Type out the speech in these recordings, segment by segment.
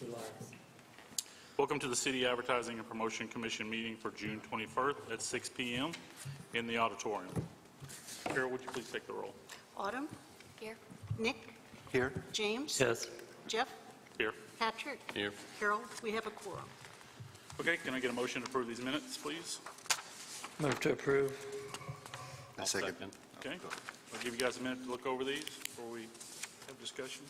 Relax. Welcome to the City Advertising and Promotion Commission meeting for June 21st at 6 p.m. in the auditorium. Carol, would you please take the roll? Autumn? Here. Nick? Here. James? Yes. Jeff? Here. Patrick? Here. Carol? We have a quorum. Okay, can I get a motion to approve these minutes, please? Move to approve. A second. Okay, I'll give you guys a minute to look over these before we have discussion.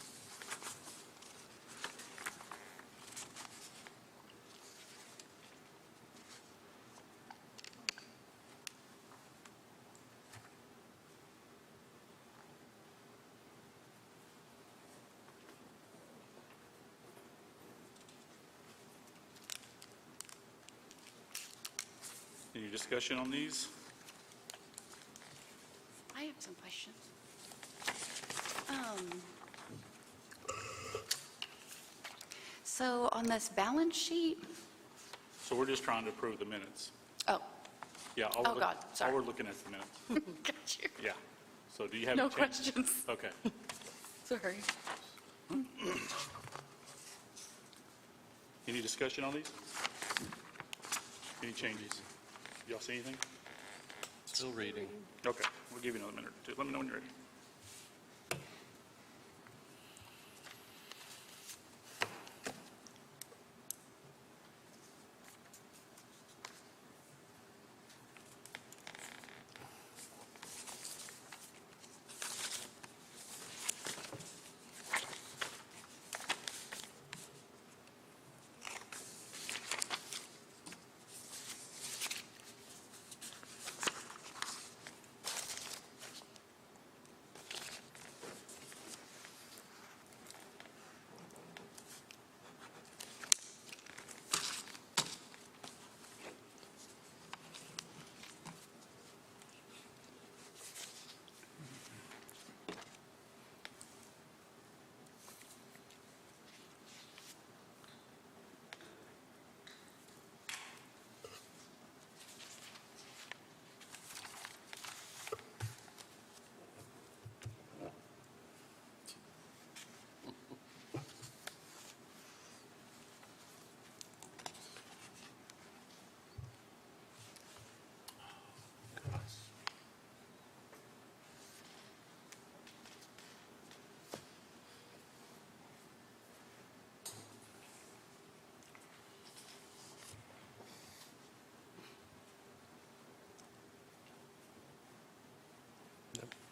Any discussion on these? I have some questions. So on this balance sheet, So we're just trying to approve the minutes. oh, Yeah. all Oh, we're- God, sorry. All we're looking at is the minutes. got you. Yeah. So do you have? No any change- questions. Okay. Sorry. Any discussion on these? Any changes? Y'all see anything? Still reading. Okay, we'll give you another minute or two. Let me know when you're ready.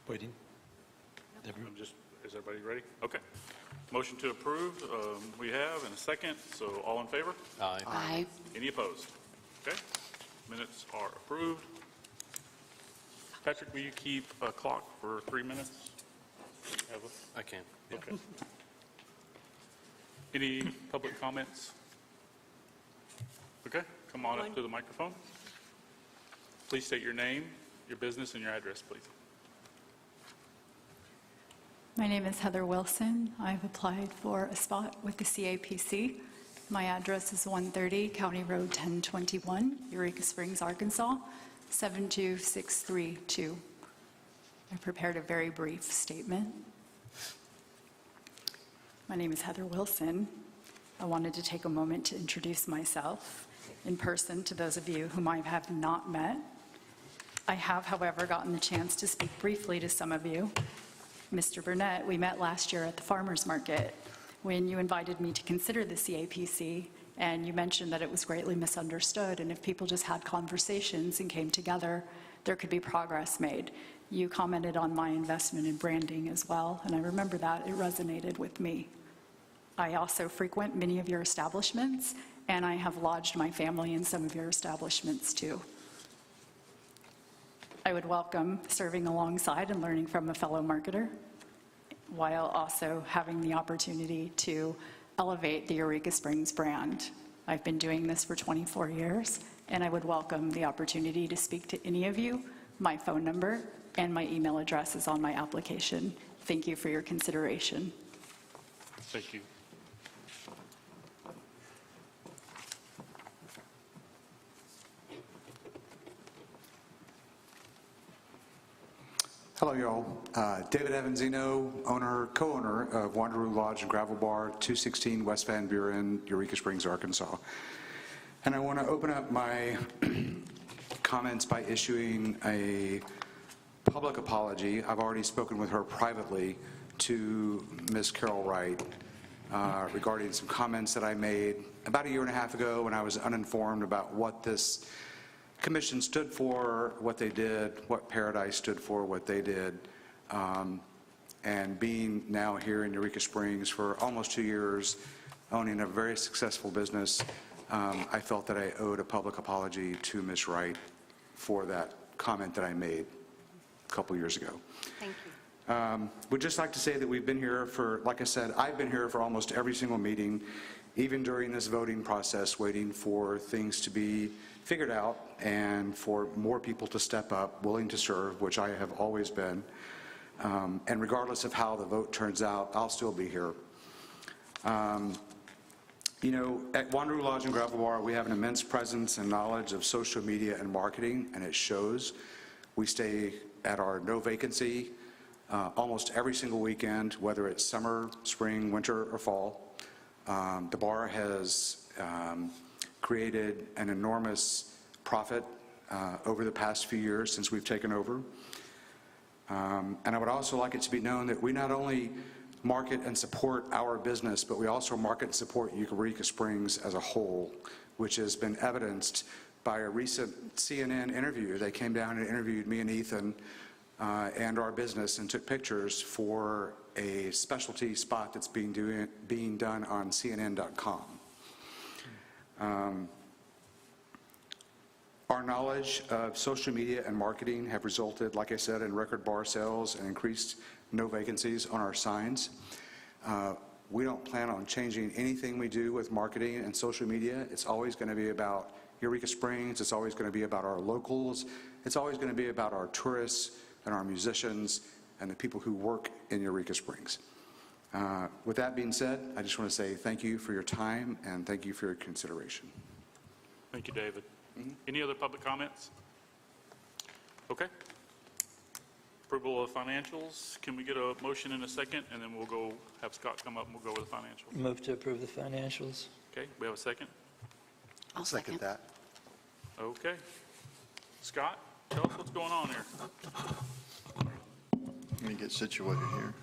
Waiting. Is everybody ready? Okay. Motion to approve, we have, and a second. So all in favor? Aye. Aye. Any opposed? Okay. Minutes are approved. Patrick, will you keep a clock for 3 minutes? Have a- I can. Okay. Any public comments? Okay, come on up to the microphone. Please state your name, your business, and your address, please. My name is Heather Wilson. I've applied for a spot with the CAPC. My address is 130 County Road 1021, Eureka Springs, Arkansas, 72632. I prepared a very brief statement. My name is Heather Wilson. I wanted to take a moment to introduce myself in person to those of you whom I have not met. I have, however, gotten the chance to speak briefly to some of you. Mr. Burnett, we met last year at the farmer's market when you invited me to consider the CAPC, and you mentioned that it was greatly misunderstood, and if people just had conversations and came together, there could be progress made. You commented on my investment in branding as well, and I remember that. It resonated with me. I also frequent many of your establishments, and I have lodged my family in some of your establishments too. I would welcome serving alongside and learning from a fellow marketer, while also having the opportunity to elevate the Eureka Springs brand. I've been doing this for 24 years, and I would welcome the opportunity to speak to any of you. My phone number and my email address is on my application. Thank you for your consideration. Thank you. Hello, y'all. David Evanzino, co-owner of Wanderoo Lodge and Gravel Bar, 216 West Van Buren, Eureka Springs, Arkansas. And I want to open up my comments by issuing a public apology. I've already spoken with her privately to Ms. Carol Wright regarding some comments that I made about a year and a half ago when I was uninformed about what this commission stood for, what they did, what Paradise stood for, what they did. And being now here in Eureka Springs for almost 2 years, owning a very successful business, I felt that I owed a public apology to Ms. Wright for that comment that I made a couple years ago. Thank you. Would just like to say that we've been here for, like I said, I've been here for almost every single meeting, even during this voting process, waiting for things to be figured out and for more people to step up, willing to serve, which I have always been. And regardless of how the vote turns out, I'll still be here. You know, at Wanderoo Lodge and Gravel Bar, we have an immense presence and knowledge of social media and marketing, and it shows. We stay at our no vacancy almost every single weekend, whether it's summer, spring, winter, or fall. The bar has created an enormous profit over the past few years since we've taken over. And I would also like it to be known that we not only market and support our business, but we also market and support Eureka Springs as a whole, which has been evidenced by a recent CNN interview. They came down and interviewed me and Ethan and our business and took pictures for a specialty spot that's being done on CNN.com. Our knowledge of social media and marketing have resulted, like I said, in record bar sales and increased no vacancies on our signs. We don't plan on changing anything we do with marketing and social media. It's always going to be about Eureka Springs. It's always going to be about our locals. It's always going to be about our tourists and our musicians and the people who work in Eureka Springs. With that being said, I just want to say thank you for your time and thank you for your consideration. Thank you, David. Any other public comments? Okay. Approval of financials. Can we get a motion in a second, and then we'll go have Scott come up and we'll go with the financials. Move to approve the financials. Okay, we have a second? I'll Second that. Okay. Scott, tell us what's going on here. Let me get situated here.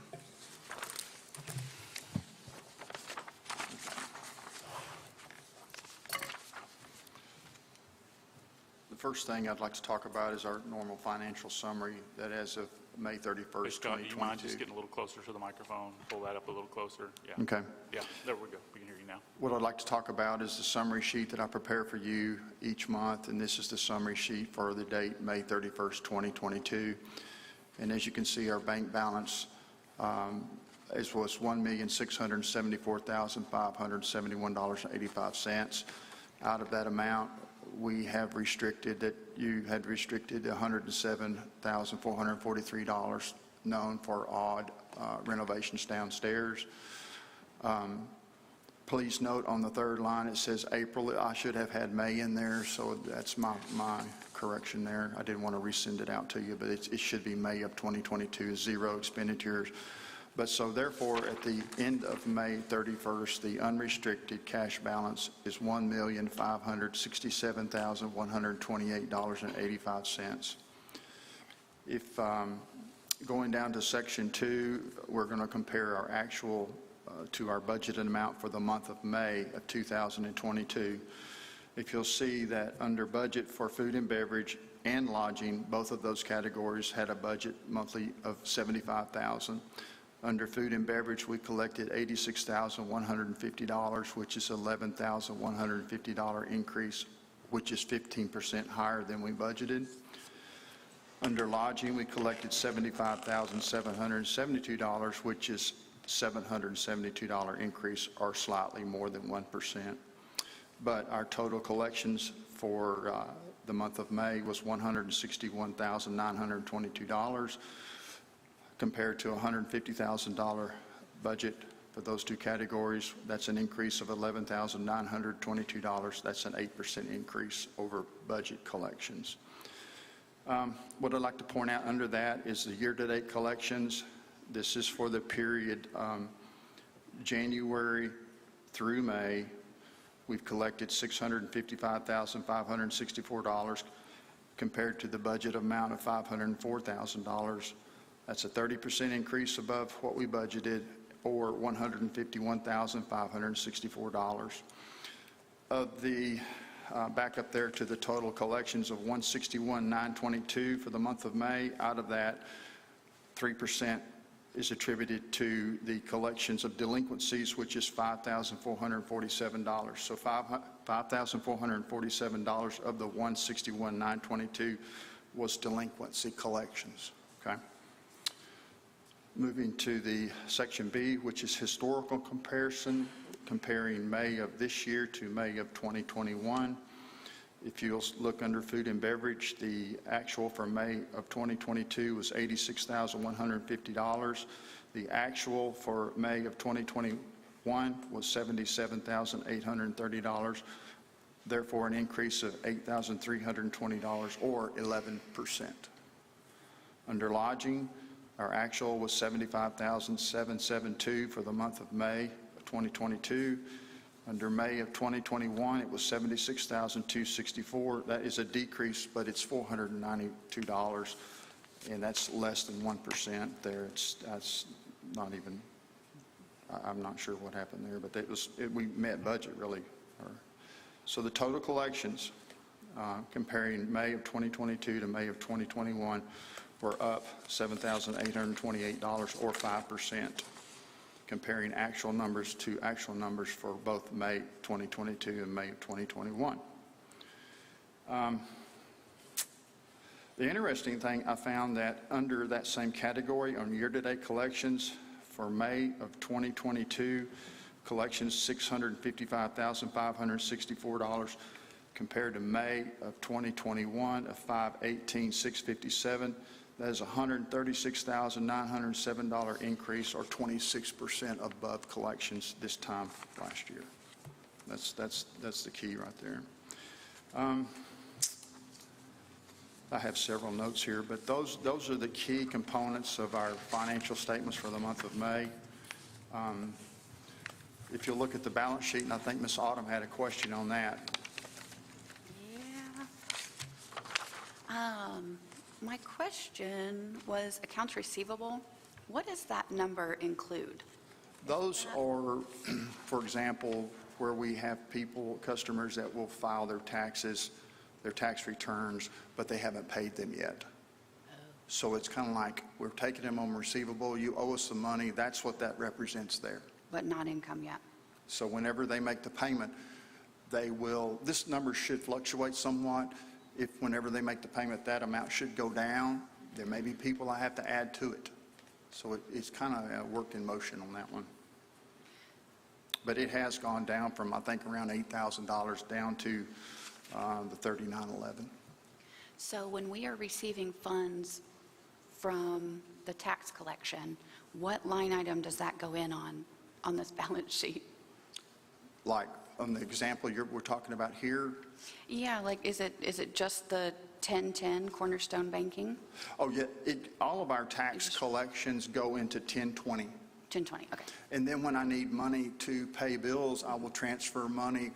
The first thing I'd like to talk about is our normal financial summary that as of May 31st, Hey, Scott, do you mind just 2022. getting a little closer to the microphone? Pull that up a little closer. Yeah. Okay. Yeah, there we go. We can hear you now. What I'd like to talk about is the summary sheet that I prepare for you each month, and this is the summary sheet for the date May 31st, 2022. And as you can see, our bank balance was $1,674,571.85. Out of that amount, we have restricted that you had restricted $107,443 known for odd renovations downstairs. Please note on the third line it says April. I should have had May in there, so that's my correction there. I didn't want to resend it out to you, but it should be May of 2022, zero expenditures. But so therefore, at the end of May 31st, the unrestricted cash balance is $1,567,128.85. If going down to section 2, we're going to compare our actual to our budgeted amount for the month of May of 2022. If you'll see that under budget for food and beverage and lodging, both of those categories had a budget monthly of $75,000. Under food and beverage, we collected $86,150, which is $11,150 increase, which is 15% higher than we budgeted. Under lodging, we collected $75,772, which is $772 increase, or slightly more than 1%. But our total collections for the month of May was $161,922. compared to a $150,000 budget for those two categories. That's an increase of $11,922. That's an 8% increase over budget collections. What I'd like to point out under that is the year-to-date collections. This is for the period January through May. We've collected $655,564 compared to the budget amount of $504,000. That's a 30% increase above what we budgeted, or $151,564. Of the, back up there to the total collections of $161,922 for the month of May, out of that, 3% is attributed to the collections of delinquencies, which is $5,447. So $5,447 of the $161,922 was delinquency collections, okay? Moving to the Section B, which is historical comparison, comparing May of this year to May of 2021. If you'll look under food and beverage, the actual for May of 2022 was $86,150. The actual for May of 2021 was $77,830. Therefore, an increase of $8,320 or 11%. Under lodging, our actual was $75,772 for the month of May of 2022. Under May of 2021, it was $76,264. That is a decrease, but it's $492, and that's less than 1% there. That's not even, I'm not sure what happened there, but we met budget, really. So the total collections, comparing May of 2022 to May of 2021, were up $7,828 or 5%. Comparing actual numbers to actual numbers for both May 2022 and May of 2021. The interesting thing, I found that under that same category on year-to-date collections for May of 2022, collections $655,564 compared to May of 2021 of $518,657. That is a $136,907 increase, or 26% above collections this time last year. That's the key right there. I have several notes here, but those are the key components of our financial statements for the month of May. If you look at the balance sheet, and I think Ms. Autumn had a question on that. Yeah. My question was accounts receivable. What does that number include? Those are, for example, where we have people, customers that will file their taxes, their tax returns, but they haven't paid them yet. So it's kind of like we're taking them on receivable. You owe us some money. That's what that represents there. But not income yet. So whenever they make the payment, they will, this number should fluctuate somewhat. If whenever they make the payment, that amount should go down. There may be people I have to add to it. So it's kind of a work in motion on that one. But it has gone down from, I think, around $8,000 down to the $3,911. So when we are receiving funds from the tax collection, what line item does that go in on this balance sheet? Like on the example we're talking about here? Yeah, like is it just the 1010 Cornerstone Banking? Oh, yeah. All of our tax collections go into 1020. 1020, okay. And then when I need money to pay bills, I will transfer money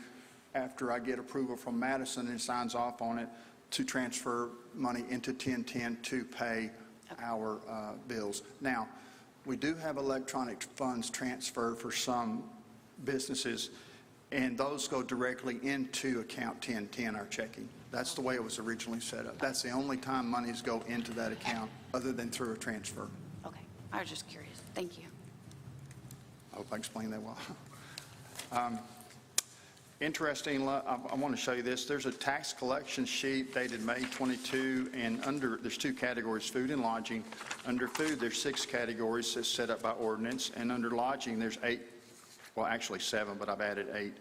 after I get approval from Madison and signs off on it to transfer money into 1010 to pay our bills. Now, we do have electronic funds transfer for some businesses, and those go directly into account 1010, our checking. That's the way it was originally set up. That's the only time monies go into that account other than through a transfer. Okay, I was just curious. Thank you. I hope I explained that well. Interesting, I want to show you this. There's a tax collection sheet dated May 22, and there's two categories, food and lodging. Under food, there's 6 categories that's set up by ordinance, and under lodging, there's 8, well, actually 7, but I've added 8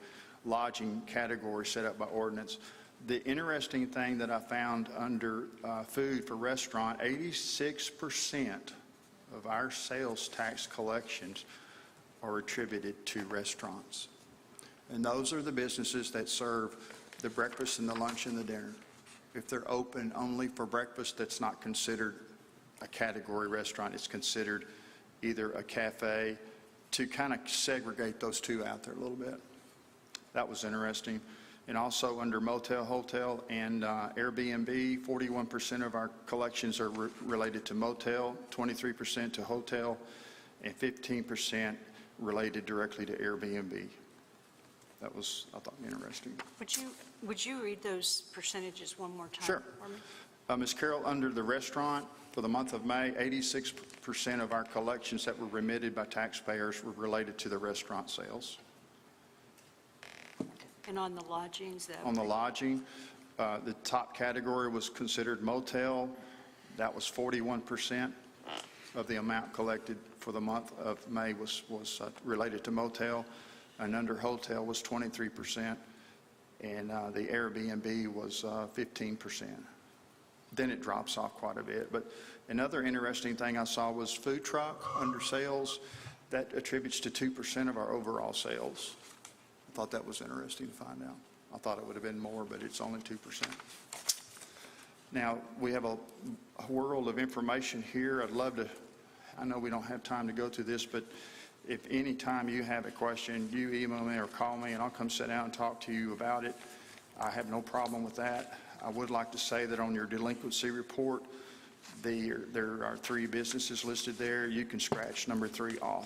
lodging categories set up by ordinance. The interesting thing that I found under food for restaurant, 86% of our sales tax collections are attributed to restaurants. And those are the businesses that serve the breakfast and the lunch and the dinner. if they're open only for breakfast, that's not considered a category restaurant. It's considered either a cafe, to kind of segregate those two out there a little bit. That was interesting. And also under motel, hotel, and Airbnb, 41% of our collections are related to motel, 23% to hotel, and 15% related directly to Airbnb. That was, I thought, interesting. Would you read those percentages one more time? Sure. For me? Ms. Carroll, under the restaurant, for the month of May, 86% of our collections that were remitted by taxpayers were related to the restaurant sales. And on the lodgings? On the lodging, the top category was considered motel. That was 41% of the amount collected for the month of May was related to motel, and under hotel was 23%, and the Airbnb was 15%. Then it drops off quite a bit. But another interesting thing I saw was food truck under sales. That attributes to 2% of our overall sales. I thought that was interesting to find out. I thought it would have been more, but it's only 2%. Now, we have a world of information here. I'd love to, I know we don't have time to go through this, but if any time you have a question, you email me or call me, and I'll come sit down and talk to you about it. I have no problem with that. I would like to say that on your delinquency report, there are 3 businesses listed there. You can scratch number 3 off.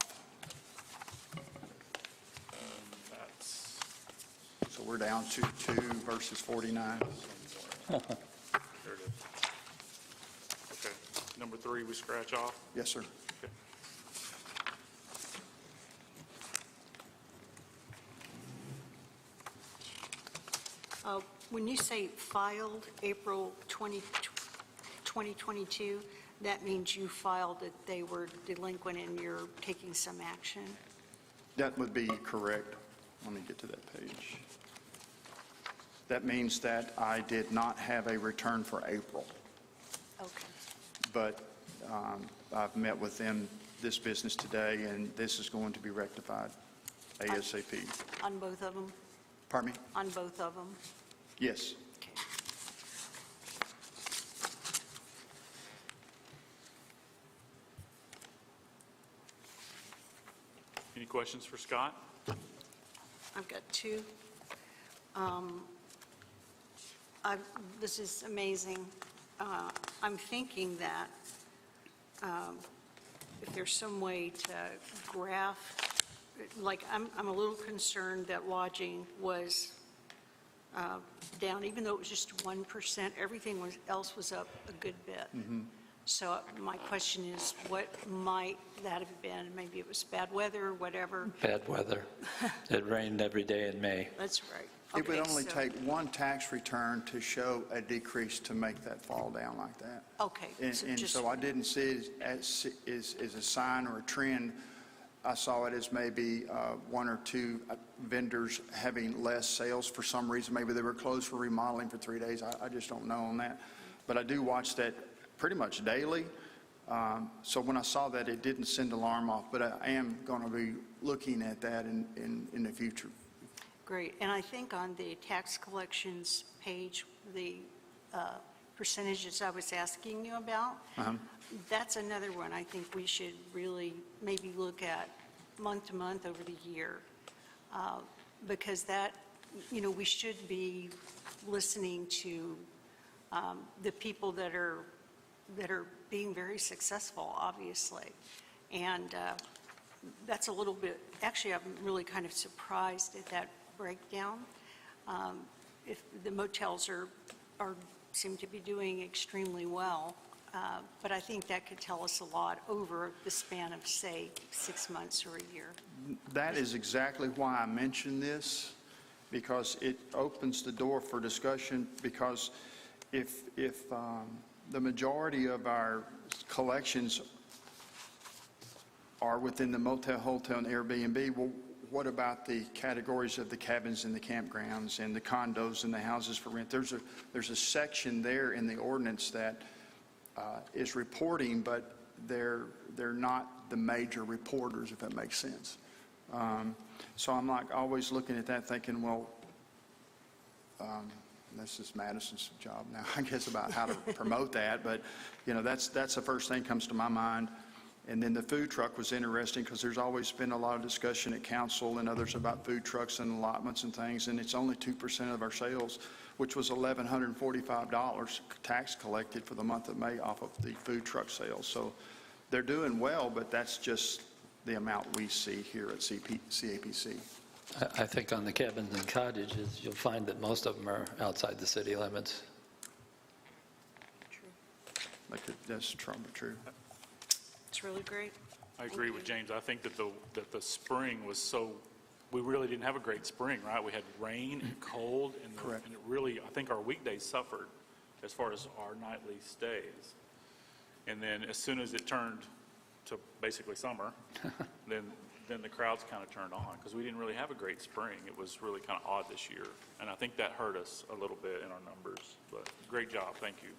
So we're down to 2 versus 49. There it is. Okay. Number 3, we scratch off. Yes, sir. Okay. When you say filed April 2022, that means you filed that they were delinquent and you're taking some action? That would be correct. Let me get to that page. That means that I did not have a return for April, Okay. but I've met with them, this business today, and this is going to be rectified ASAP. On both of them? Pardon me? On both of them? Yes. Okay. Any questions for Scott? I've got 2. This is amazing. I'm thinking that if there's some way to graph, like I'm a little concerned that lodging was down, even though it was just 1%, everything else was up a good bit. So my question is, what might that have been? Maybe it was bad weather or whatever. Bad weather. It rained every day in May. That's right. It would Okay, only so- take one tax return to show a decrease to make that fall down like that. Okay. And just- so I didn't see it as a sign or a trend. I saw it as maybe 1 or 2 vendors having less sales for some reason. Maybe they were closed for remodeling for 3 days. I just don't know on that. But I do watch that pretty much daily. So when I saw that, it didn't send alarm off. But I am going to be looking at that in the future. Great. And I think on the tax collections page, the percentages I was asking you about, that's another one I think we should really maybe look at month to month over the year. Because that, we should be listening to the people that are being very successful, obviously. And that's a little bit, actually, I'm really kind of surprised at that breakdown. If the motels seem to be doing extremely well, but I think that could tell us a lot over the span of, say, 6 months or a year. That is exactly why I mentioned this, because it opens the door for discussion, because if the majority of our collections are within the motel, hotel, and Airbnb, well, what about the categories of the cabins and the campgrounds and the condos and the houses for rent? There's a section there in the ordinance that is reporting, but they're not the major reporters, if that makes sense. So I'm like always looking at that thinking, well, this is Madison's job now, I guess, about how to promote that, but, that's the first thing comes to my mind. And then the food truck was interesting because there's always been a lot of discussion at council and others about food trucks and allotments and things, and it's only 2% of our sales, which was $1,145 tax collected for the month of May off of the food truck sales. So they're doing well, but that's just the amount we see here at CAPC. I think on the cabins and cottages, you'll find that most of them are outside the city limits. That's true. It's really great. I agree with James. I think that the spring was so, we really didn't have a great spring, right? We had rain and cold, and Correct. and it really, I think our weekdays suffered as far as our nightly stays. And then as soon as it turned to basically summer, then the crowds kind of turned on, because we didn't really have a great spring. It was really kind of odd this year, and I think that hurt us a little bit in our numbers. But great job, thank you.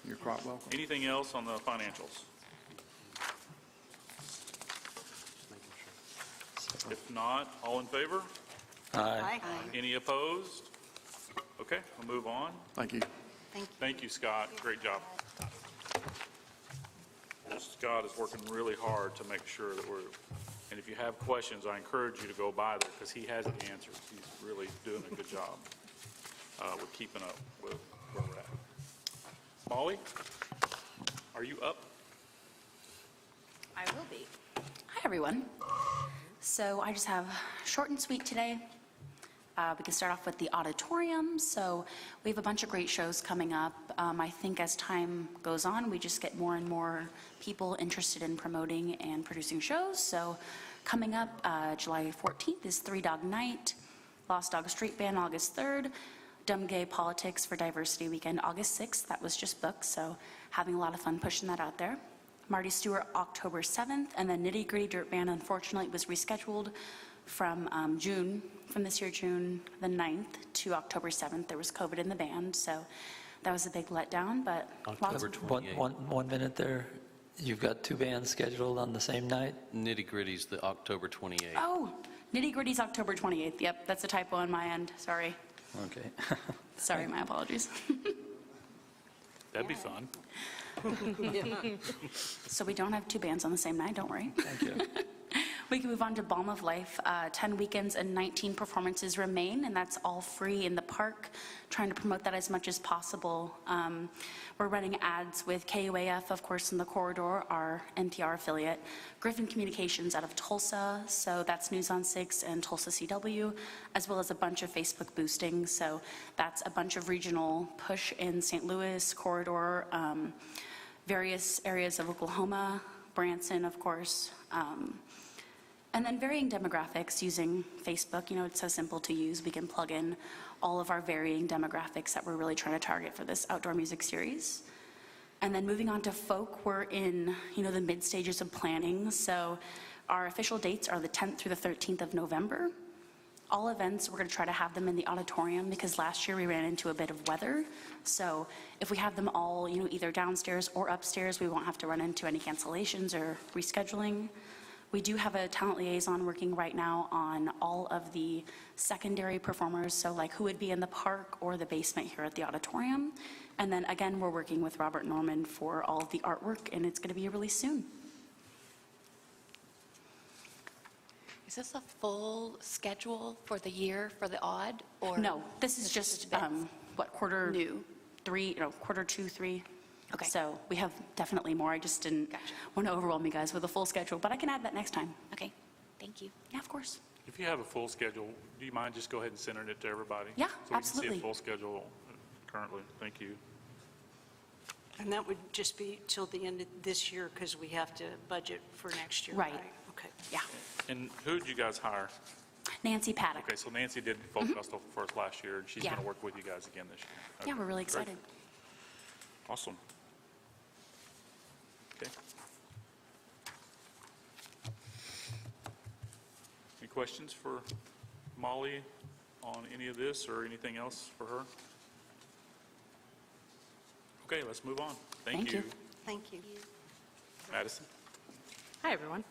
You're quite welcome. Anything else on the financials? If not, all in favor? Aye. Any opposed? Okay, we'll move on. Thank you. Thank you, Scott. Great job. Scott is working really hard to make sure that and if you have questions, I encourage you to go by there because he has the answers. He's really doing a good job with keeping up with where we're at. Molly, are you up? I will be. Hi, everyone. So I just have short and sweet today. We can start off with the Auditorium. So we have a bunch of great shows coming up. I think as time goes on, we just get more and more people interested in promoting and producing shows. So coming up, July 14th is Three Dog Night, Lost Dog Street Band August 3rd, Dumb Gay Politics for Diversity Weekend August 6th. That was just booked, so having a lot of fun pushing that out there. Marty Stewart October 7th, and then Nitty Gritty Dirt Band, unfortunately, was rescheduled from this year, June the 9th to October 7th. There was COVID in the band, so that was a big letdown, but October 28th. One minute there. You've got two bands scheduled on the same night? Nitty Gritty's the October 28th. Oh, Nitty Gritty's October 28th. Yep, that's a typo on my end. Sorry. Okay. Sorry, my apologies. That'd be fun. So we don't have two bands on the same night, don't worry. Thank you. We can move on to Balm of Life. 10 weekends and 19 performances remain, and that's all free in the park. Trying to promote that as much as possible. We're running ads with KUAF, of course, in the corridor, our NPR affiliate. Griffin Communications out of Tulsa, so that's News on 6 and Tulsa CW, as well as a bunch of Facebook boosting. So that's a bunch of regional push in St. Louis, corridor, various areas of Oklahoma, Branson, of course. And then varying demographics using Facebook. You know, it's so simple to use. We can plug in all of our varying demographics that we're really trying to target for this outdoor music series. And then moving on to folk, we're in, the mid stages of planning. So our official dates are the 10th through the 13th of November. All events, we're going to try to have them in the auditorium because last year we ran into a bit of weather. So if we have them all, either downstairs or upstairs, we won't have to run into any cancellations or rescheduling. We do have a talent liaison working right now on all of the secondary performers, so like who would be in the park or the basement here at the auditorium. And then again, we're working with Robert Norman for all of the artwork, and it's going to be released soon. Is this a full schedule for the year for the odd, or? No, this is just, quarter New. 3, quarter 2, 3. Okay. So we have definitely more. I just didn't want to overwhelm you guys with a full schedule, but I can add that next time. Okay, thank you. Yeah, of course. If you have a full schedule, do you mind just go ahead and sending it to everybody? Yeah, So absolutely. we can see a full schedule currently. Thank you. And that would just be till the end of this year because we have to budget for next year, Right. right? Okay. Yeah. And who did you guys hire? Nancy Paddock. Okay, so Nancy did Folk Festival for us last year, and she's Yeah. going to work with you guys again this year. Yeah, Okay, we're really great. excited. Awesome. Okay. Any questions for Molly on any of this or anything else for her? Okay, let's move on. Thank Thank you. you. Thank you. Madison? Hi, everyone.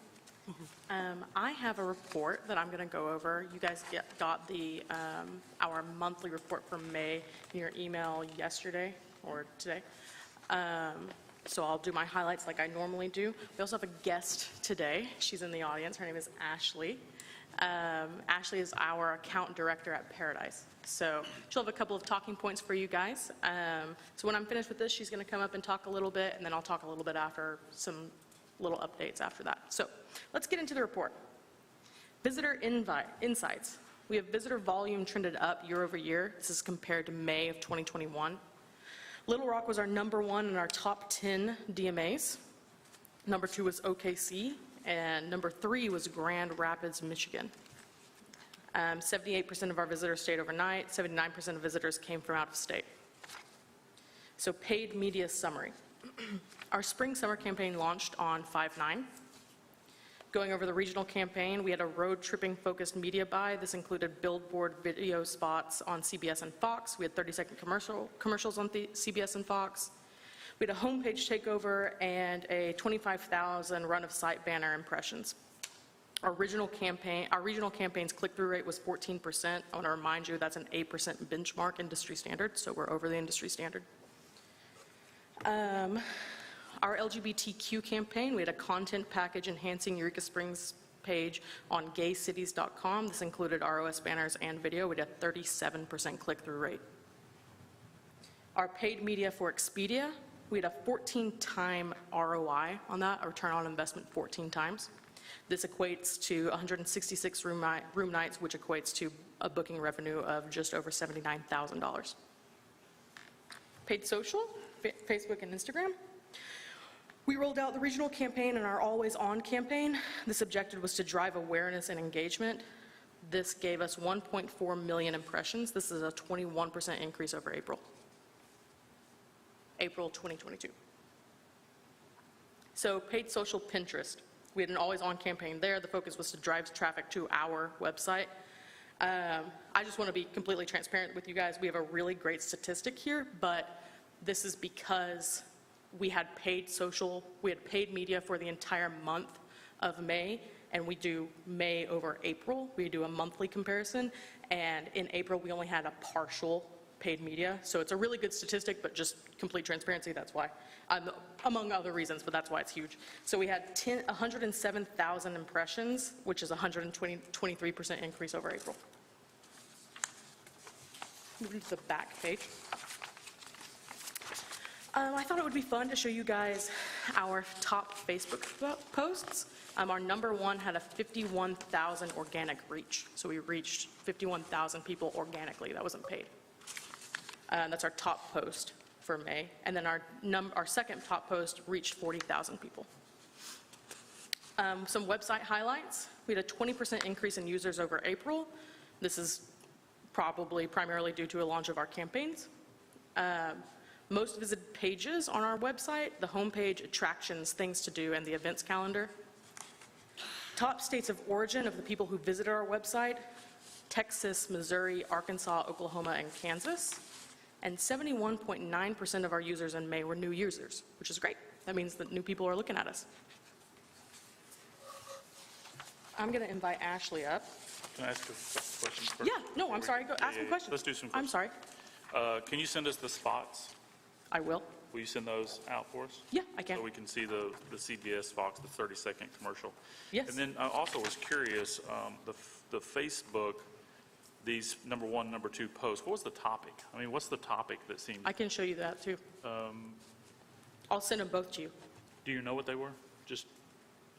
I have a report that I'm going to go over. You guys got the, our monthly report from May in your email yesterday or today. So I'll do my highlights like I normally do. We also have a guest today. She's in the audience. Her name is Ashley. Ashley is our account director at Paradise. So she'll have a couple of talking points for you guys. So when I'm finished with this, she's going to come up and talk a little bit, and then I'll talk a little bit after, some little updates after that. So let's get into the report. Visitor insights. We have visitor volume trended up year over year. This is compared to May of 2021. Little Rock was our #1 in our top 10 DMAs. Number 2 was OKC, and number 3 was Grand Rapids, Michigan. 78% of our visitors stayed overnight, 79% of visitors came from out of state. So paid media summary. Our spring-summer campaign launched on 5/9. Going over the regional campaign, we had a road-tripping focused media buy. This included billboard video spots on CBS and Fox. We had 30-second commercials on CBS and Fox. We had a homepage takeover and a 25,000 run-of-site banner impressions. Our regional campaign's click-through rate was 14%. I want to remind you that's an 8% benchmark industry standard, so we're over the industry standard. Our LGBTQ campaign, we had a content package enhancing Eureka Springs page on gaycities.com. This included ROS banners and video. We had a 37% click-through rate. Our paid media for Expedia, we had a 14-time ROI on that, a return on investment 14 times. This equates to 166 room nights, which equates to a booking revenue of just over $79,000. Paid social, Facebook and Instagram. We rolled out the regional campaign and our Always On campaign. This objective was to drive awareness and engagement. This gave us 1.4 million impressions. This is a 21% increase over April 2022. So paid social Pinterest. We had an Always On campaign there. The focus was to drive traffic to our website. I just want to be completely transparent with you guys. We have a really great statistic here, but this is because we had paid media for the entire month of May, and we do May over April. We do a monthly comparison, and in April we only had a partial paid media. So it's a really good statistic, but just complete transparency, that's why. Among other reasons, but that's why it's huge. So we had 107,000 impressions, which is a 123% increase over April. Moving to the back page. I thought it would be fun to show you guys our top Facebook posts. Our #1 had a 51,000 organic reach. So we reached 51,000 people organically. That wasn't paid. That's our top post for May. And then our second top post reached 40,000 people. Some website highlights. We had a 20% increase in users over April. This is probably primarily due to a launch of our campaigns. Most visited pages on our website, the homepage, attractions, things to do, and the events calendar. Top states of origin of the people who visited our website: Texas, Missouri, Arkansas, Oklahoma, and Kansas. And 71.9% of our users in May were new users, which is great. That means that new people are looking at us. I'm going to invite Ashley up. Can I ask a question first? Yeah, no, I'm sorry. Go ask a question. Let's do some I'm sorry. Can you send us the spots? I will. Will you send those out for us? Yeah, I can. So we can see the CBS Fox, the 30-second commercial. Yes. And then I also was curious, the Facebook, these #1, #2 posts, what was the topic? I mean, what's the topic that seemed? I can show you that too. I'll send them both to you. Do you know what they were? Just,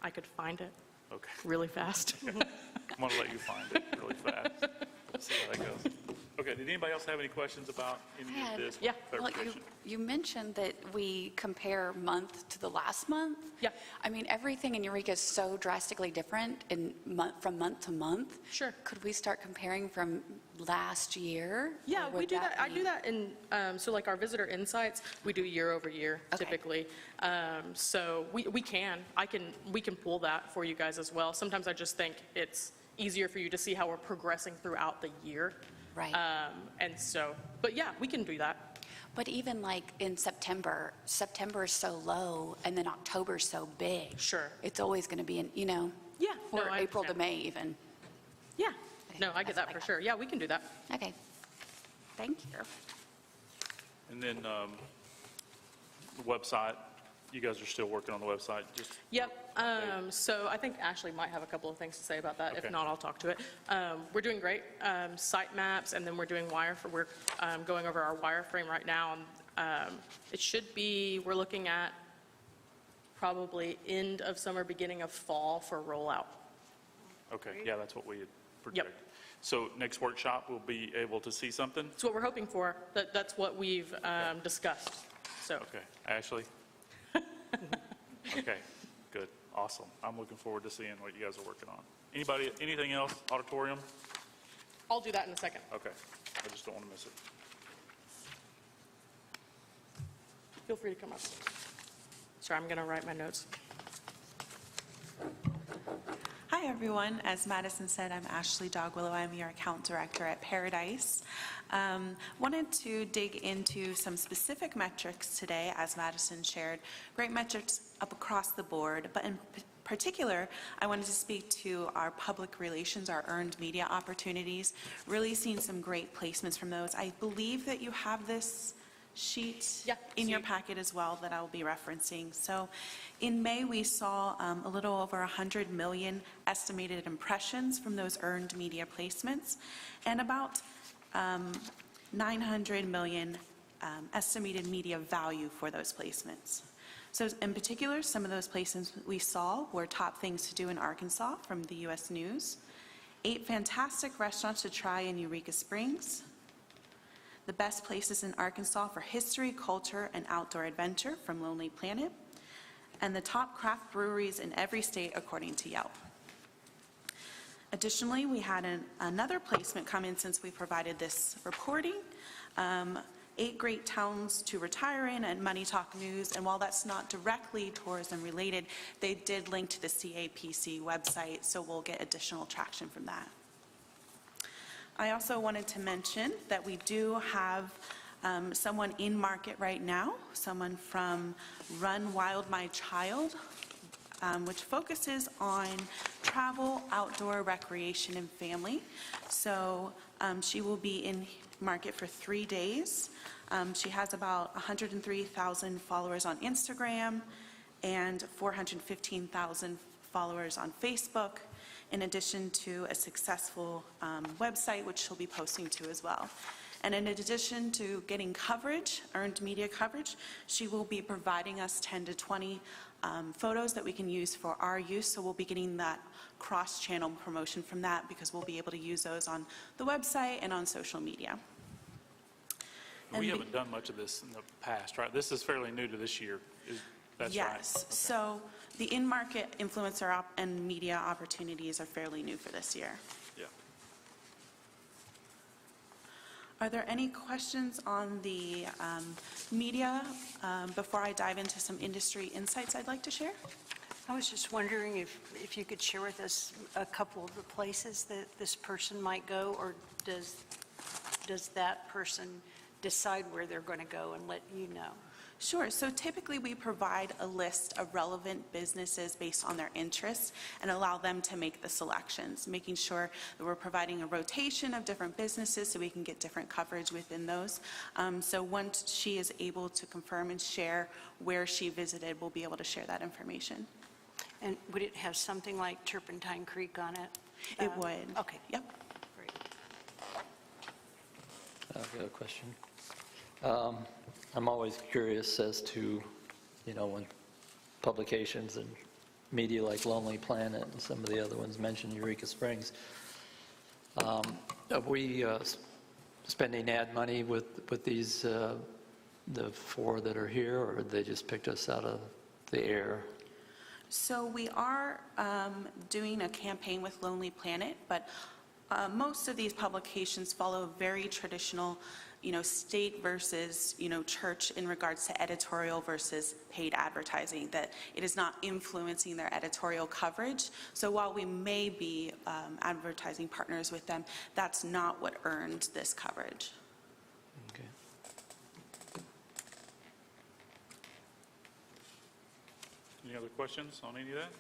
I could find it okay. really fast. I'm going to let you find it really fast. Let's see how that goes. Okay, did anybody else have any questions about any of this? Yeah. Well, clarification? you mentioned that we compare month to the last month. Yeah. I mean, everything in Eureka is so drastically different from month to month. Sure. Could we start comparing from last year? Yeah, Or we would do that. I be- do that in, so like our visitor insights, we do year over year Okay. typically. So we can pull that for you guys as well. Sometimes I just think it's easier for you to see how we're progressing throughout the year. Right. And so, but yeah, we can do that. But even like in September is so low, and then October's so big. Sure. It's always going to be, Yeah. no, or I April to understand. May even. Yeah. Okay, No, I get that's that what for sure. Yeah, we can do that. Okay. Thank you. And then the website, you guys are still working on the website, just, Yep. So I think Ashley might have a couple of things to say about that. Okay. If not, I'll talk to it. We're doing great. Site maps, and then we're doing we're going over our wireframe right now. It should be, we're looking at probably end of summer, beginning of fall for rollout. okay, yeah, that's what we had projected. So next workshop, we'll be able to see something? That's what we're hoping for. That's what we've discussed. So, Okay, Ashley? Okay, good, awesome. I'm looking forward to seeing what you guys are working on. Anybody, anything else, auditorium? I'll do that in a second. Okay, I just don't want to miss it. Feel free to come up. Sorry, I'm going to write my notes. Hi, everyone. As Madison said, I'm Ashley Dogwillow. I'm your account director at Paradise. Wanted to dig into some specific metrics today, as Madison shared. Great metrics up across the board, but in particular, I wanted to speak to our public relations, our earned media opportunities, really seeing some great placements from those. I believe that you have this sheet in your packet as well that I'll be referencing. So in May, we saw a little over 100 million estimated impressions from those earned media placements, and about 900 million estimated media value for those placements. So in particular, some of those placements we saw were Top Things to Do in Arkansas from the U.S. News, 8 fantastic restaurants to try in Eureka Springs, the best places in Arkansas for history, culture, and outdoor adventure from Lonely Planet, and the top craft breweries in every state according to Yelp. Additionally, we had another placement come in since we provided this reporting, 8 great towns to retire in and Money Talk News, and while that's not directly tourism related, they did link to the CAPC website, so we'll get additional traction from that. I also wanted to mention that we do have someone in market right now, someone from Run Wild My Child, which focuses on travel, outdoor recreation, and family. So she will be in market for 3 days. She has about 103,000 followers on Instagram and 415,000 followers on Facebook, in addition to a successful website, which she'll be posting to as well. And in addition to getting coverage, earned media coverage, she will be providing us 10 to 20 photos that we can use for our use, so we'll be getting that cross-channel promotion from that because we'll be able to use those on the website and on social media. We haven't done much of this in the past, right? This is fairly new to this year. That's right? Yes. Okay. So the in-market influencer and media opportunities are fairly new for this year. Yeah. Are there any questions on the media before I dive into some industry insights I'd like to share? I was just wondering if you could share with us a couple of the places that this person might go, or does that person decide where they're going to go and let you know? Sure. So typically we provide a list of relevant businesses based on their interests and allow them to make the selections, making sure that we're providing a rotation of different businesses so we can get different coverage within those. So once she is able to confirm and share where she visited, we'll be able to share that information. And would it have something like Turpentine Creek on it? It would. Okay. Yep. Great. I've got a question. I'm always curious as to, when publications and media like Lonely Planet and some of the other ones mention Eureka Springs, are we spending ad money with these, the 4 that are here, or they just picked us out of the air? So we are doing a campaign with Lonely Planet, but most of these publications follow very traditional, state versus, church in regards to editorial versus paid advertising, that it is not influencing their editorial coverage. So while we may be advertising partners with them, that's not what earned this coverage. Okay. Any other questions on any of that?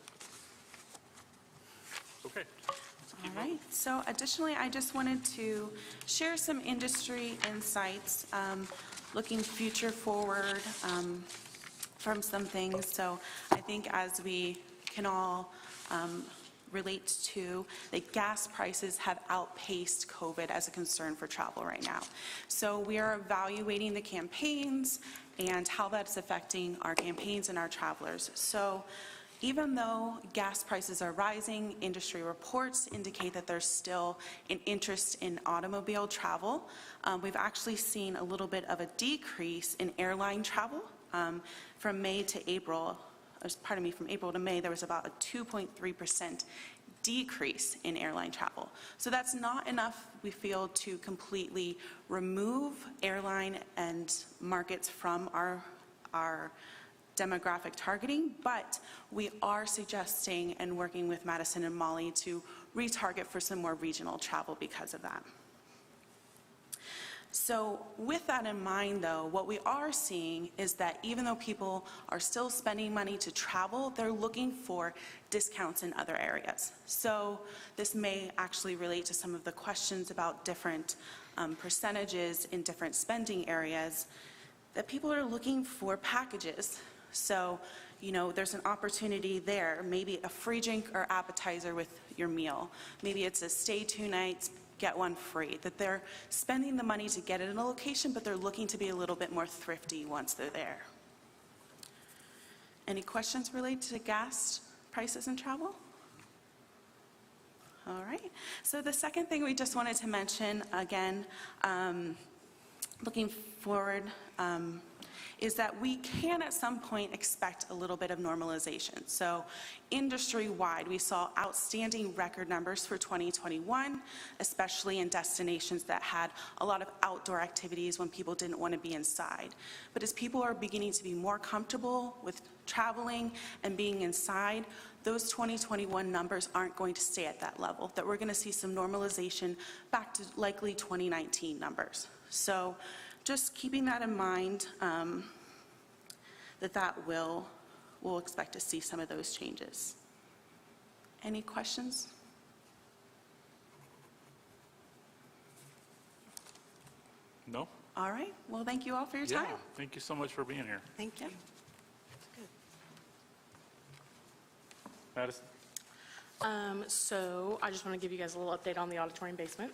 Okay. Let's keep All right, so additionally, I just wanted to share some industry insights, looking future forward from some things. So I think as we can all relate to, that gas prices have outpaced COVID as a concern for travel right now. So we are evaluating the campaigns and how that's affecting our campaigns and our travelers. So even though gas prices are rising, industry reports indicate that there's still an interest in automobile travel. We've actually seen a little bit of a decrease in airline travel from May to April. From April to May, there was about a 2.3% decrease in airline travel. So that's not enough, we feel, to completely remove airline and markets from our demographic targeting, but we are suggesting and working with Madison and Molly to retarget for some more regional travel because of that. So with that in mind, though, what we are seeing is that even though people are still spending money to travel, they're looking for discounts in other areas. So this may actually relate to some of the questions about different percentages in different spending areas, that people are looking for packages. So, you know, there's an opportunity there, maybe a free drink or appetizer with your meal. Maybe it's a stay 2 nights, get one free, that they're spending the money to get it in a location, but they're looking to be a little bit more thrifty once they're there. Any questions related to gas prices and travel? All right. So the second thing we just wanted to mention, again, looking forward, is that we can at some point expect a little bit of normalization. So industry-wide, we saw outstanding record numbers for 2021, especially in destinations that had a lot of outdoor activities when people didn't want to be inside. But as people are beginning to be more comfortable with traveling and being inside, those 2021 numbers aren't going to stay at that level, that we're going to see some normalization back to likely 2019 numbers. So just keeping that in mind, we'll expect to see some of those changes. Any questions? No? All right. Well, thank you all for your time. Yeah, thank you so much for being here. Thank you. Madison? So I just want to give you guys a little update on the auditorium basement.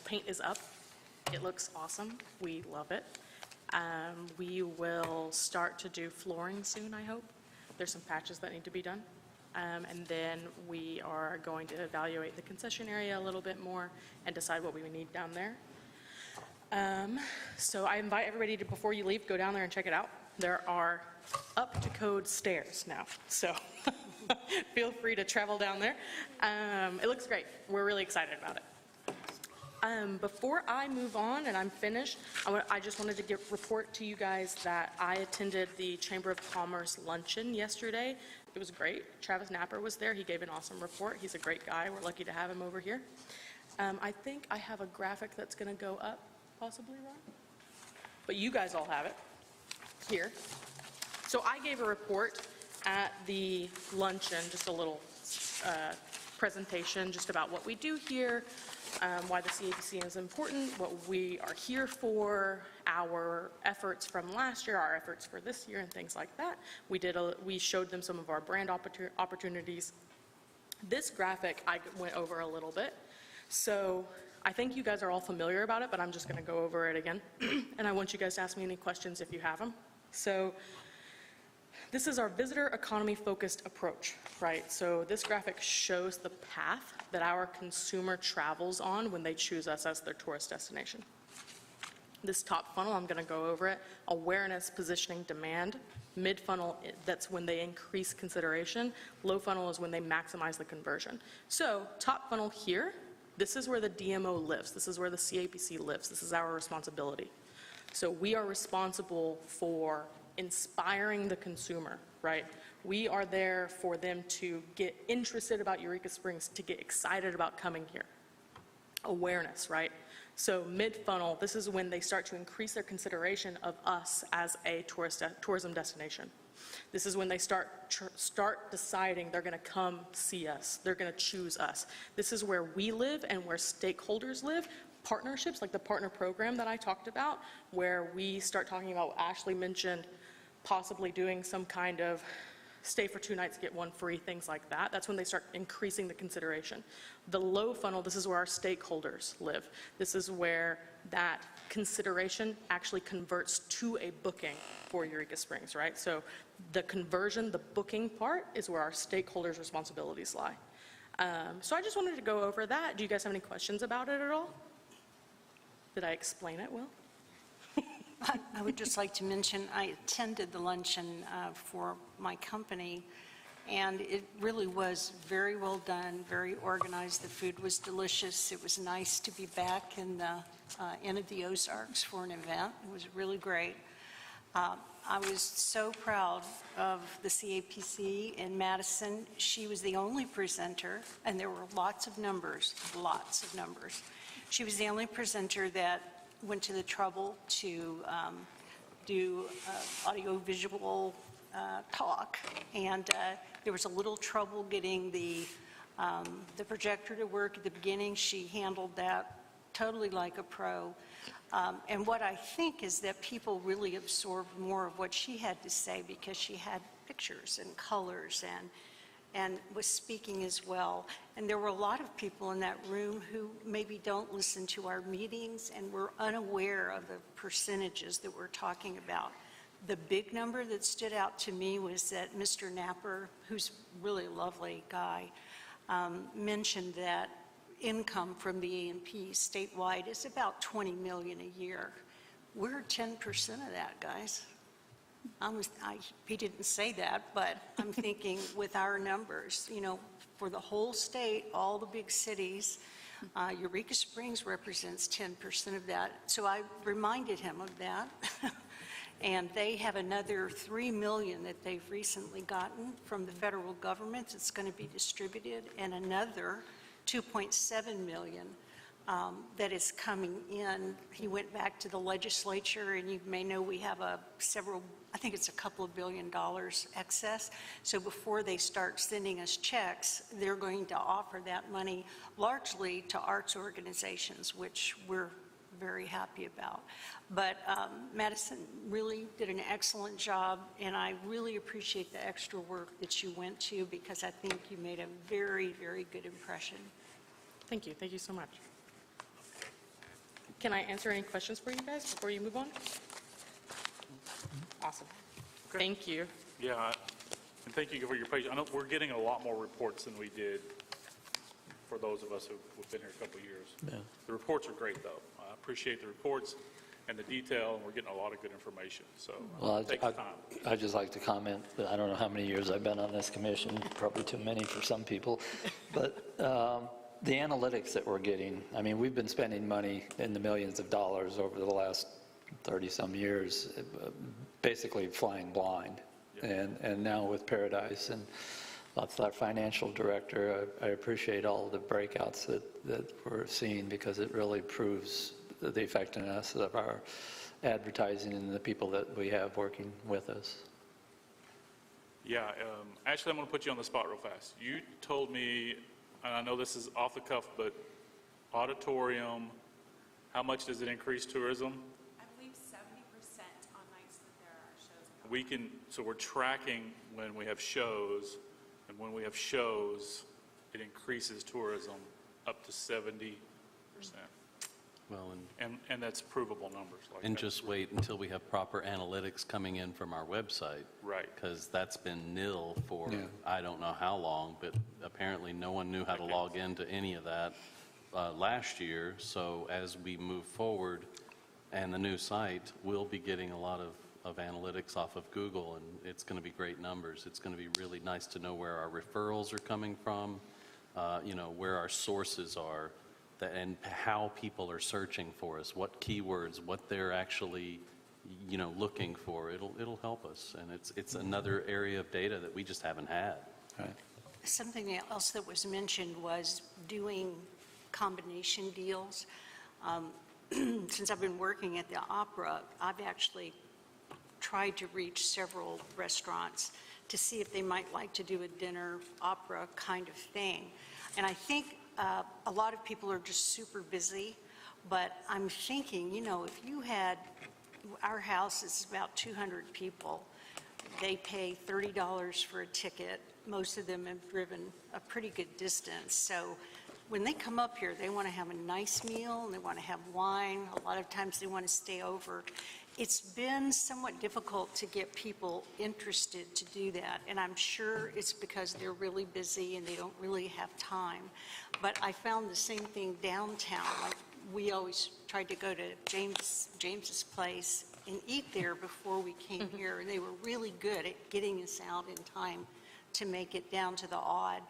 Paint is up. It looks awesome. We love it. We will start to do flooring soon, I hope. There's some patches that need to be done. And then we are going to evaluate the concession area a little bit more and decide what we need down there. So I invite everybody to, before you leave, go down there and check it out. There are up-to-code stairs now, so feel free to travel down there. It looks great. We're really excited about it. Before I move on and I'm finished, I just wanted to report to you guys that I attended the Chamber of Commerce luncheon yesterday. It was great. Travis Napper was there. He gave an awesome report. He's a great guy. We're lucky to have him over here. I think I have a graphic that's going to go up, possibly, Ron? But you guys all have it here. So I gave a report at the luncheon, just a little presentation just about what we do here, why the CAPC is important, what we are here for, our efforts from last year, our efforts for this year, and things like that. We showed them some of our brand opportunities. This graphic I went over a little bit, so I think you guys are all familiar about it, but I'm just going to go over it again, and I want you guys to ask me any questions if you have them. So this is our visitor economy focused approach, right? So this graphic shows the path that our consumer travels on when they choose us as their tourist destination. This top funnel, I'm going to go over it. Awareness, positioning, demand. Mid funnel, that's when they increase consideration. Low funnel is when they maximize the conversion. So top funnel here, this is where the DMO lives. This is where the CAPC lives. This is our responsibility. So we are responsible for inspiring the consumer, right? We are there for them to get interested about Eureka Springs, to get excited about coming here. Awareness, right? So mid-funnel, this is when they start to increase their consideration of us as a tourism destination. This is when they start deciding they're going to come see us. They're going to choose us. This is where we live and where stakeholders live. Partnerships, like the partner program that I talked about, where we start talking about what Ashley mentioned, possibly doing some kind of stay for 2 nights, get 1 free, things like that. That's when they start increasing the consideration. The low funnel, this is where our stakeholders live. This is where that consideration actually converts to a booking for Eureka Springs, right? So the conversion, the booking part is where our stakeholders' responsibilities lie. So I just wanted to go over that. Do you guys have any questions about it at all? Did I explain it well? I would just like to mention, I attended the luncheon for my company, and it really was very well done, very organized. The food was delicious. It was nice to be back in the Inn of the Ozarks for an event. It was really great. I was so proud of the CAPC in Madison. She was the only presenter, and there were lots of numbers. She was the only presenter that went to the trouble to do audio-visual talk, and there was a little trouble getting the projector to work at the beginning. She handled that totally like a pro. And what I think is that people really absorbed more of what she had to say because she had pictures and colors and was speaking as well. And there were a lot of people in that room who maybe don't listen to our meetings and were unaware of the percentages that we're talking about. The big number that stood out to me was that Mr. Napper, who's really a lovely guy, mentioned that income from the A&P statewide is about $20 million a year. We're 10% of that, guys. He didn't say that, but I'm thinking with our numbers, you know, for the whole state, all the big cities, Eureka Springs represents 10% of that. So I reminded him of that. And they have another $3 million that they've recently gotten from the federal government that's going to be distributed, and another $2.7 million that is coming in. He went back to the legislature, and you may know we have I think it's a couple of $2 billion excess. So before they start sending us checks, they're going to offer that money largely to arts organizations, which we're very happy about. But Madison really did an excellent job, and I really appreciate the extra work that you went to, because I think you made a very, very good impression. Thank you. Thank you so much. Can I answer any questions for you guys before you move on? Awesome. Okay. Thank you. Yeah, and thank you for your patience. I know we're getting a lot more reports than we did for those of us who've been here a couple of years. Yeah. The reports are great, though. I appreciate the reports and the detail, and we're getting a lot of good information, so take the time. I'd just like to comment that I don't know how many years I've been on this commission, probably too many for some people, but the analytics that we're getting, I mean, we've been spending money in the millions of dollars over the last 30-some years, basically flying blind. Yeah. And now with Paradise, and that's our financial director, I appreciate all the breakouts that we're seeing, because it really proves the effectiveness of our advertising and the people that we have working with us. Yeah, actually, I'm going to put you on the spot real fast. You told me, and I know this is off the cuff, but Auditorium, how much does it increase tourism? I believe 70% on nights that there are shows. So we're tracking when we have shows, and when we have shows, it increases tourism up to 70%. Well, And that's provable numbers. and just wait until we have proper analytics coming in from our website. Right. Because that's been nil for Yeah. I don't know how long, but apparently no one knew how to log into any of that last year. So as we move forward and the new site, we'll be getting a lot of analytics off of Google, and it's going to be great numbers. It's going to be really nice to know where our referrals are coming from, where our sources are, and how people are searching for us, what keywords, what they're actually, looking for. It'll help us, and it's another area of data that we just haven't had. Right. Something else that was mentioned was doing combination deals. Since I've been working at the opera, I've actually tried to reach several restaurants to see if they might like to do a dinner opera kind of thing. And I think a lot of people are just super busy, but I'm thinking, you know, if you had, our house is about 200 people. They pay $30 for a ticket. Most of them have driven a pretty good distance. So when they come up here, they want to have a nice meal, and they want to have wine. A lot of times they want to stay over. It's been somewhat difficult to get people interested to do that, and I'm sure it's because they're really busy and they don't really have time. But I found the same thing downtown. Like, we always tried to go to James's place and eat there before we came here, and they were really good at getting us out in time to make it down to the odd.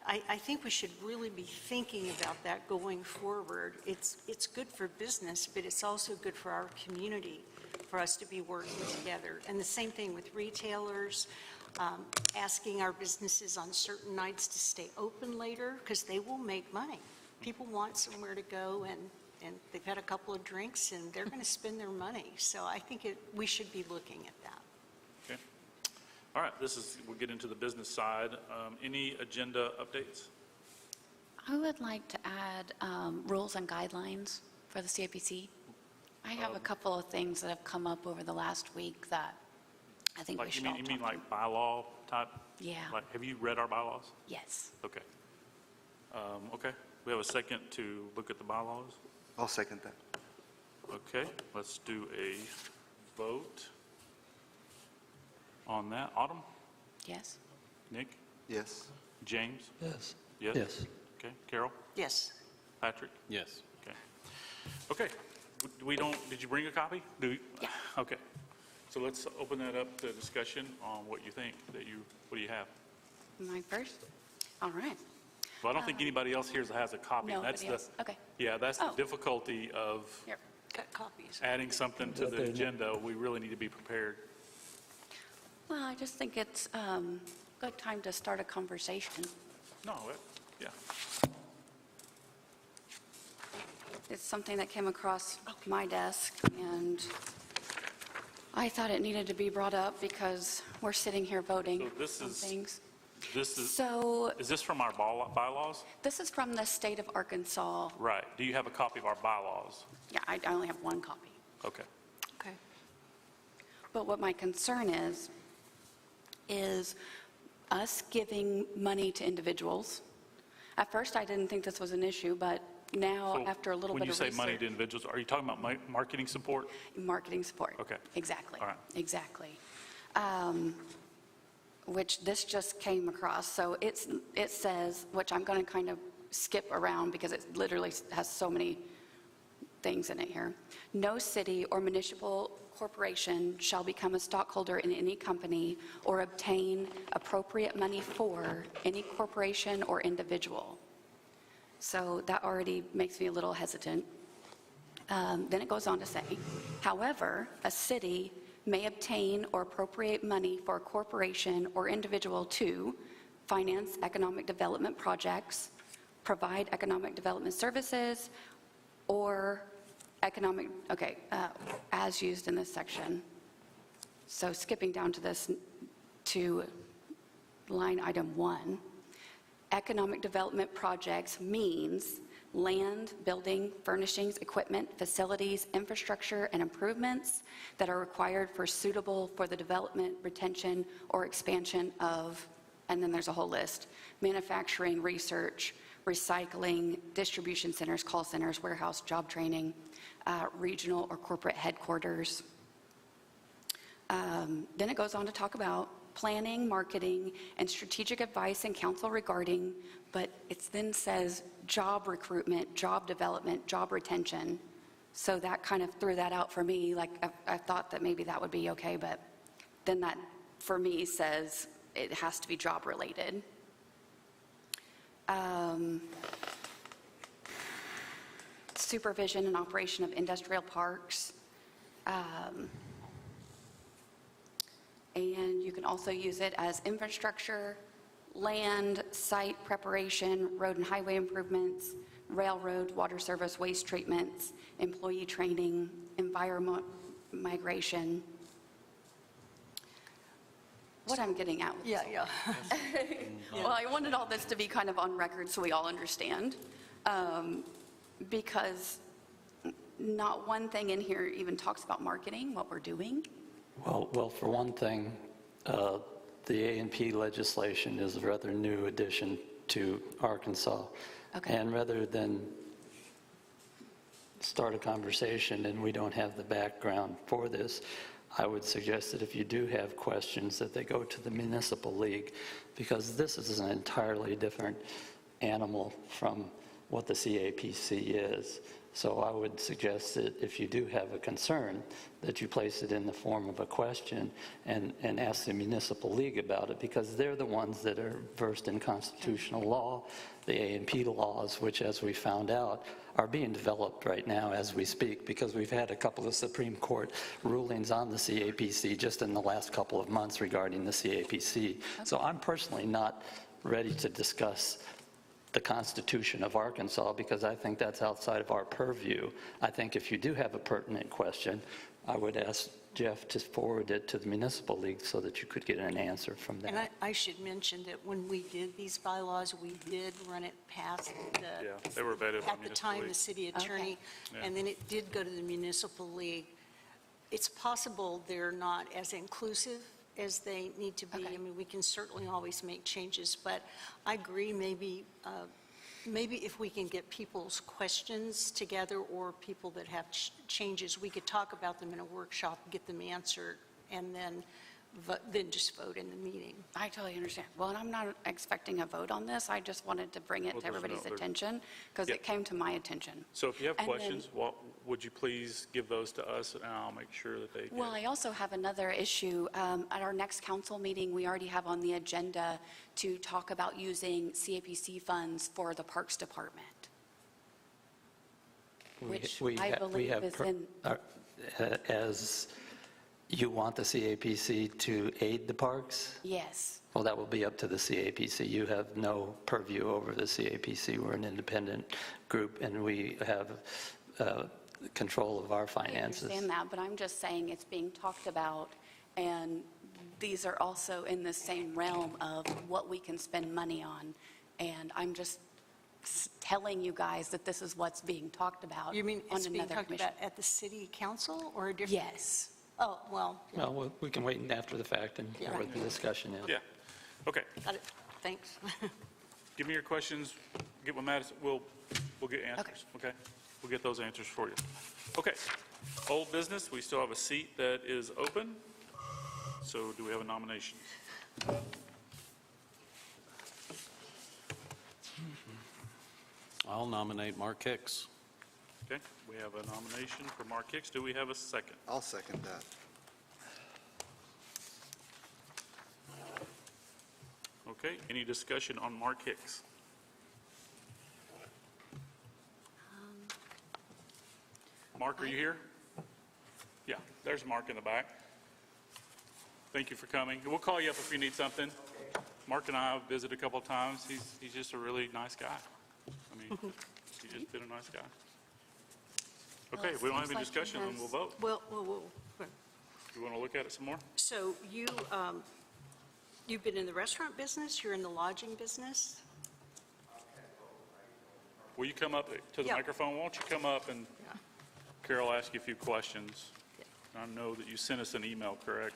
I think we should really be thinking about that going forward. It's good for business, but it's also good for our community, for us to be working together. And the same thing with retailers, asking our businesses on certain nights to stay open later, because they will make money. People want somewhere to go, and they've had a couple of drinks, and they're going to spend their money. So I think we should be looking at that. Okay. All right, we'll get into the business side. Any agenda updates? I would like to add rules and guidelines for the CAPC. I have a couple of things that have come up over the last week that I think we should all talk You mean like bylaw type? Yeah. Like, have you read our bylaws? Yes. Okay. Okay. We have a second to look at the bylaws. I'll second that. Okay, let's do a vote on that. Autumn? Yes. Nick? Yes. James? Yes. Yes? Yes. Okay. Carol? Yes. Patrick? Yes. Okay. Okay. Did you bring a copy? Yeah. Okay. So let's open that up to discussion on what you think, what do you have? My first? All right. Well, I don't think anybody else here has a copy. Nobody else? Okay. Yeah, that's the Oh. difficulty of Here. Got copies. adding something to the agenda. We really need to be prepared. Well, I just think it's a good time to start a conversation. No, yeah. It's something that came across my desk, and I thought it needed to be brought up because we're sitting here voting So this on is- things. Is this from our bylaws? This is from the state of Arkansas. Right. Do you have a copy of our bylaws? Yeah, I only have one copy. Okay. Okay. But what my concern is us giving money to individuals. At first, I didn't think this was an issue, but now, So after a little bit of research. When you say money to individuals, are you talking about marketing support? Marketing support. Okay. Exactly. All right. Exactly. Which this just came across. So it says, which I'm going to kind of skip around because it literally has so many things in it here. No city or municipal corporation shall become a stockholder in any company or obtain appropriate money for any corporation or individual. So that already makes me a little hesitant. Then it goes on to say, however, a city may obtain or appropriate money for a corporation or individual to finance economic development projects, provide economic development services, or as used in this section. So skipping down to this, to line item 1, economic development projects means land, building, furnishings, equipment, facilities, infrastructure, and improvements that are required for the development, retention, or expansion of, and then there's a whole list, manufacturing, research, recycling, distribution centers, call centers, warehouse, job training, regional or corporate headquarters. Then it goes on to talk about planning, marketing, and strategic advice and counsel regarding, but it then says job recruitment, job development, job retention. So that kind of threw that out for me. Like, I thought that maybe that would be okay, but then that, for me, says it has to be job related. Supervision and operation of industrial parks. And you can also use it as infrastructure, land, site preparation, road and highway improvements, railroad, water service, waste treatments, employee training, environment migration. what I'm getting at with this. Yeah. Well, I wanted all this to be kind of on record so we all understand, because not one thing in here even talks about marketing, what we're doing. Well, for one thing, the A&P legislation is a rather new addition to Arkansas. Okay. And rather than start a conversation and we don't have the background for this, I would suggest that if you do have questions, that they go to the municipal league, because this is an entirely different animal from what the CAPC is. So I would suggest that if you do have a concern, that you place it in the form of a question and ask the municipal league about it, because they're the ones that are versed in constitutional law, the A&P laws, which, as we found out, are being developed right now as we speak, because we've had a couple of Supreme Court rulings on the CAPC just in the last couple of months regarding the CAPC. So I'm personally not ready to discuss the Constitution of Arkansas, because I think that's outside of our purview. I think if you do have a pertinent question, I would ask Jeff to forward it to the municipal league so that you could get an answer from them. And I should mention that when we did these bylaws, we did run it past Yeah, they were vetted by at the municipal time, league. the city attorney, Yeah. and then it did go to the municipal league. It's possible they're not as inclusive as they need to be. Okay. I mean, we can certainly always make changes, but I agree, maybe if we can get people's questions together, or people that have changes, we could talk about them in a workshop, get them answered, and then just vote in the meeting. I totally understand. Well, and I'm not expecting a vote on this. I just wanted to bring it Well, to everybody's there's no- attention, because Yeah. it came to my attention. So if you have And then- questions, would you please give those to us, and I'll make sure that they get. Well, I also have another issue. At our next council meeting, we already have on the agenda to talk about using CAPC funds for the Parks Department, which I believe is in, As you want the CAPC to aid the parks? yes. Well, that will be up to the CAPC. You have no purview over the CAPC. We're an independent group, and we have control of our I finances. understand that, but I'm just saying it's being talked about, and these are also in the same realm of what we can spend money on. And I'm just telling you guys that this is what's being talked about You mean on it's being another talked commission. about at the city council, or a different? Yes. Oh, well, Well, we can wait after the fact and hear what the discussion is. Yeah, okay. got it, thanks. Give me your questions, get with Madison, we'll get answers, okay? We'll get those answers for you. Okay, old business, we still have a seat that is open, so do we have a nomination? I'll nominate Mark Hicks. Okay, we have a nomination for Mark Hicks, do we have a second? I'll second that. Okay, any discussion on Mark Hicks? Mark, are you here? Yeah, there's Mark in the back. Thank you for coming. We'll call you up if you need something. Mark and I have visited a couple of times. He's just a really nice guy. I mean, he's just been a nice guy. Okay, if we don't have any seems like he discussion, then has- we'll vote. Well, You want to look at it some more? so you've been in the restaurant business, you're in the lodging business? Will you come up to the Yeah. microphone? Won't you come up and Yeah. Carol ask you a few questions? I know that you sent us an email, correct?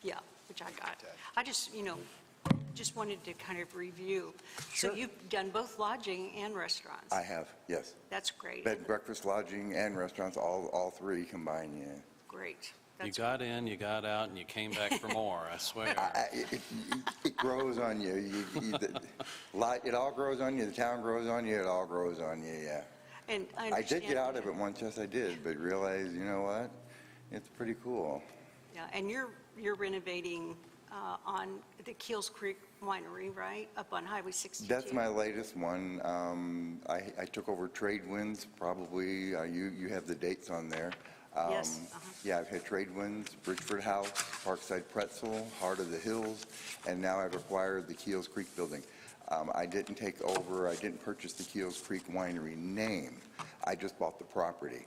Yeah, which I got. I just wanted to kind of review. So Sure. you've done both lodging and restaurants? I have, yes. That's great. Bed, breakfast, lodging, and restaurants, all three combined, yeah. Great. You That's got in, you got out, and you came back for more, I swear. It grows on you. It all grows on you, the town grows on you, it all grows on you, yeah. And I I did understand. get out of it once, yes, I did, but realized, you know what? It's pretty cool. Yeah, and you're renovating on the Keels Creek Winery, right? Up on Highway 62? That's my latest one. I took over Trade Winds, probably, you have the dates on there. Yes, Yeah, I've had Trade Winds, Bridgeford House, Parkside Pretzel, Heart of the Hills, and now I've acquired the Keels Creek building. I didn't purchase the Keels Creek Winery name. I just bought the property.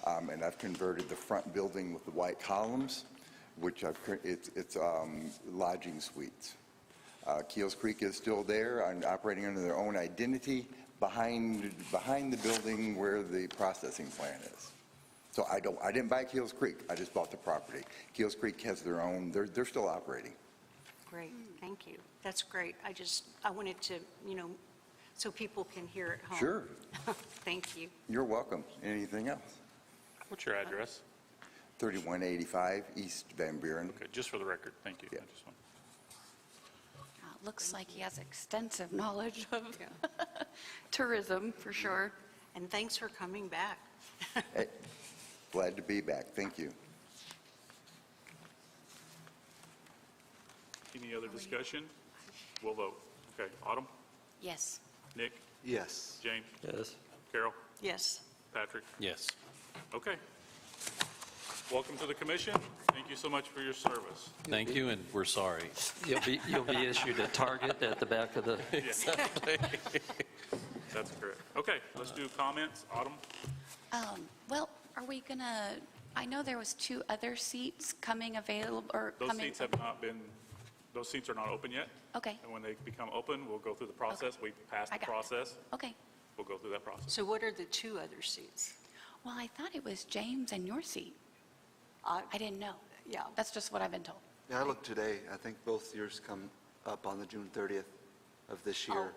And I've converted the front building with the white columns which it's lodging suites. Keels Creek is still there and operating under their own identity behind the building where the processing plant is. So I didn't buy Keels Creek, I just bought the property. Keels Creek has their own, they're still operating. Great, thank you. That's great. I wanted to, so people can hear at home. Sure, Thank you. you're welcome. Anything else? What's your address? 3185 East Van Buren. Okay, just for the record, thank you. Yeah. I just want- Looks like he has extensive knowledge of tourism, for sure. And thanks for coming back. Hey, glad to be back, thank you. Any other discussion? We'll vote. Okay, Autumn, Yes. Nick, Yes. James, Yes. Carol, Yes. Patrick. Yes. Okay. Welcome to the commission. Thank you so much for your service. Thank you, and we're sorry. You'll be issued a target at the back of the, That's correct. Okay, let's do comments. Autumn? Well, are we gonna, I know there was 2 other seats coming available, or Those coming. seats have not been, those seats are not open yet. Okay, And when they become open, we'll go through the process. We passed I the got it. process. okay. We'll go through that process. So what are the 2 other seats? Well, I thought it was James and your seat. I- I didn't know. Yeah. That's just what I've been told. Yeah, I looked today. I think both yours come up on the June 30th of this Oh, year.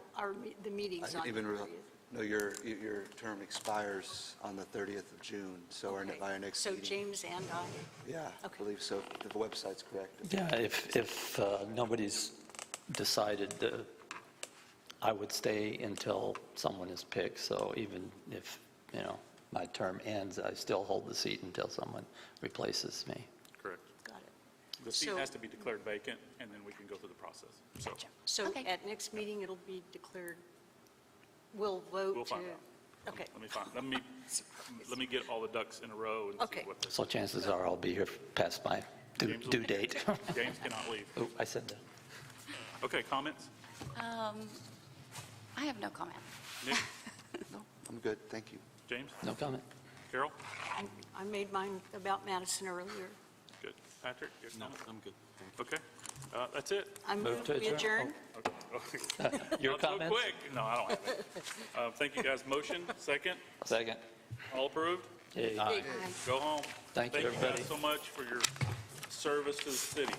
the meeting's I on didn't the even 30th. No, your term expires on the 30th of June, so Okay. by our next So meeting. James and I? Yeah, I Okay. believe so. The website's correct. yeah, if nobody's decided, I would stay until someone is picked. So even if, my term ends, I still hold the seat until someone replaces me. Correct. Got it. The seat So- has to be declared vacant, and then we can go through the process. So So Okay. at next meeting, it'll be declared, we'll vote to... we'll find out. Okay. Let me get all the ducks in a row and see Okay. what this. So chances are I'll be here past my James will- due date. James cannot leave. Oh, I said that. Okay, comments? I have no comment. Nick, No, I'm good, thank you. James, No comment. Carol? I made mine about Madison earlier. Good. Patrick? your No, comment? I'm good. Okay, that's it. I Move move to we adjourn. adjourn. Your Not so comments? quick. No, I don't have it. Thank you, guys. Motion, second. Second. All approved? Yay. Go home. Thank you, Thank you everybody. guys so much for your service to the city.